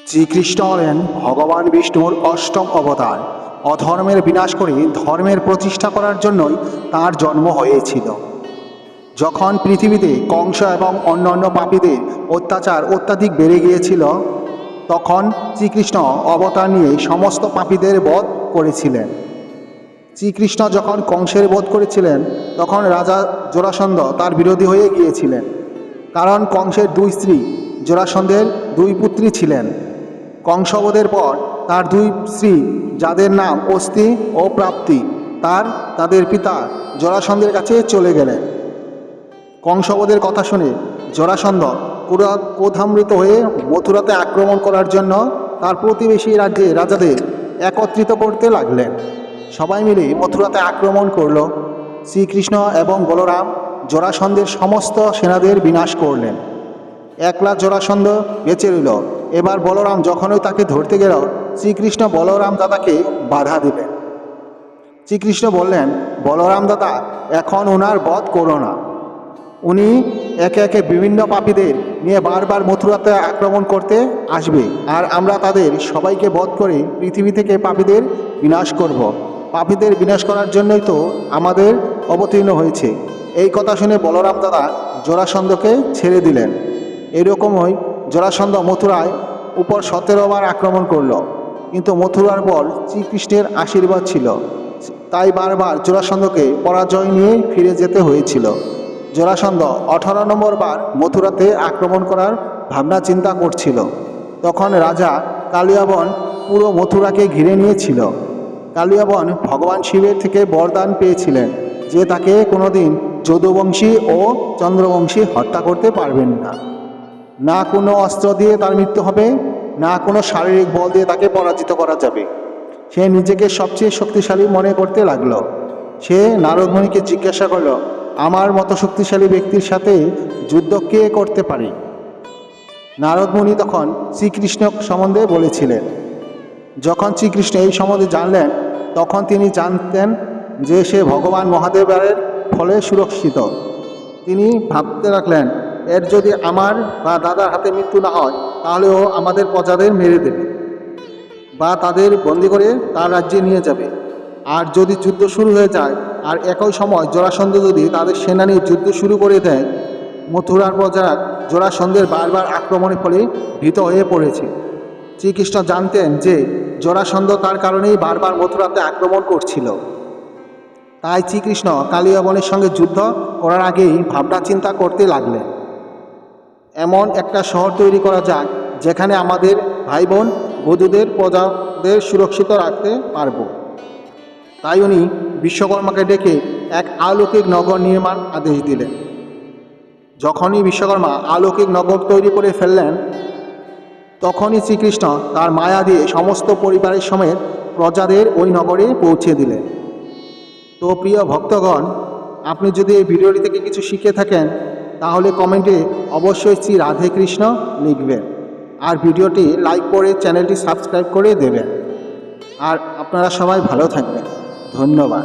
শ্রীকৃষ্ণ হলেন ভগবান বিষ্ণুর অষ্টম অবতার। অধর্মের বিনাশ করে ধর্মের প্রতিষ্ঠা করার জন্যই তার জন্ম হয়েছিল। যখন পৃথিবীতে কংস এবং অন্যান্য পাপীদের অত্যাচার অত্যাধিক বেড়ে গিয়েছিল, তখন শ্রীকৃষ্ণ অবতার নিয়ে সমস্ত পাপীদের বধ করেছিলেন। শ্রীকৃষ্ণ যখন কংসের বধ করেছিলেন, তখন রাজা জরাসন্ধ তার বিরোধী হয়ে গিয়েছিলেন, কারণ কংসের দুই স্ত্রী, জরাসন্ধের দুই পুত্রী ছিলেন। কংসবধের পর তার দুই স্ত্রী, যাদের নাম অস্তি ও প্রাপ্তি, তাদের পিতা জরাসন্ধের কাছে চলে গেলেন। কংসবধের কথা শুনে জরাসন্ধ ক্রোধান্বিত হয়ে মথুরাতে আক্রমণ করার জন্য তার প্রতিবেশী রাজাদের একত্রিত করতে লাগলেন। সবাই মিলে মথুরাতে আক্রমণ করল। শ্রীকৃষ্ণ এবং বলরাম জরাসন্ধের সমস্ত সেনাদের বিনাশ করলেন। একলা জরাসন্ধ বেঁচে রইল। এবার বলরাম যখনই তাকে ধরতে গেল, শ্রীকৃষ্ণ বলরাম দাদাকে বাধা দিলেন। শ্রীকৃষ্ণ বললেন, বলরাম দাদা, এখন ওনার বধ করো না। উনি একে একে বিভিন্ন পাপীদের নিয়ে বারবার মথুরাতে আক্রমণ করতে আসবে, আর আমরা তাদের সবাইকে বধ করে পৃথিবী থেকে পাপীদের বিনাশ করব। পাপীদের বিনাশ করার জন্যই তো আমাদের অবতীর্ণ হয়েছে। এই কথা শুনে বলরাম দাদা জরাসন্ধকে ছেড়ে দিলেন। এরকমই জরাসন্ধ মথুরায় উপর 17 বার আক্রমণ করল, কিন্তু মথুরার পর শ্রীকৃষ্ণের আশীর্বাদ ছিল, তাই বারবার জরাসন্ধকে পরাজয় নিয়ে ফিরে যেতে হয়েছিল। জরাসন্ধ 18 নম্বর বার মথুরাতে আক্রমণ করার ভাবনা চিন্তা করছিল। তখন রাজা কালিয়াবন পুরো মথুরাকে ঘিরে নিয়েছিল। কালিয়াবন ভগবান শিবের থেকে বরদান পেয়েছিলেন যে তাকে কোনোদিন যদুবংশী ও চন্দ্রবংশী হত্যা করতে পারবেন না। না কোনো অস্ত্র দিয়ে তার মৃত্যু হবে, না কোনো শারীরিক বল দিয়ে তাকে পরাজিত করা যাবে। সে নিজেকে সবচেয়ে শক্তিশালী মনে করতে লাগলো। সে নারদমুনিকে জিজ্ঞাসা করল, আমার মতো শক্তিশালী ব্যক্তির সাথে যুদ্ধ কে করতে পারে? নারদমুনি তখন শ্রীকৃষ্ণ সম্বন্ধে বলেছিলেন। যখন শ্রীকৃষ্ণ এই সম্বন্ধে জানলেন, তখন তিনি জানতেন যে সে ভগবান মহাদেবের ফলে সুরক্ষিত। তিনি ভাবতে লাগলেন, এর যদি আমার বা দাদার হাতে মৃত্যু না হয়, তাহলে ও আমাদের প্রজাদের মেরে দেবে বা তাদের বন্দি করে তার রাজ্যে নিয়ে যাবে। আর যদি যুদ্ধ শুরু হয়ে যায়, আর একই সময় জরাসন্ধ যদি তাদের সেনা নিয়ে যুদ্ধ শুরু করে দেয়, মথুরার প্রজারা জরাসন্ধের বারবার আক্রমণের ফলে ভীত হয়ে পড়েছে। শ্রীকৃষ্ণ জানতেন যে জরাসন্ধ তার কারণেই বারবার মথুরাতে আক্রমণ করছিল। তাই শ্রীকৃষ্ণ কালিয়াবনের সঙ্গে যুদ্ধ করার আগেই ভাবনা চিন্তা করতে লাগলেন, এমন একটা শহর তৈরি করা যাক যেখানে আমাদের ভাই বোন বধূদের প্রজাদের সুরক্ষিত রাখতে পারব। তাই উনি বিশ্বকর্মাকে ডেকে এক অলৌকিক নগর নির্মাণ আদেশ দিলেন। যখনই বিশ্বকর্মা অলৌকিক নগর তৈরি করে ফেললেন, তখনই শ্রীকৃষ্ণ তার মায়া দিয়ে সমস্ত পরিবারের সমেত প্রজাদের ওই নগরে পৌঁছে দিলেন। তো প্রিয় ভক্তগণ, আপনি যদি এই ভিডিওটি থেকে কিছু শিখে থাকেন, তাহলে কমেন্টে অবশ্যই শ্রী রাধে কৃষ্ণ লিখবেন, আর ভিডিওটি লাইক করে চ্যানেলটি সাবস্ক্রাইব করে দেবেন। আর আপনারা সবাই ভালো থাকবেন। ধন্যবাদ।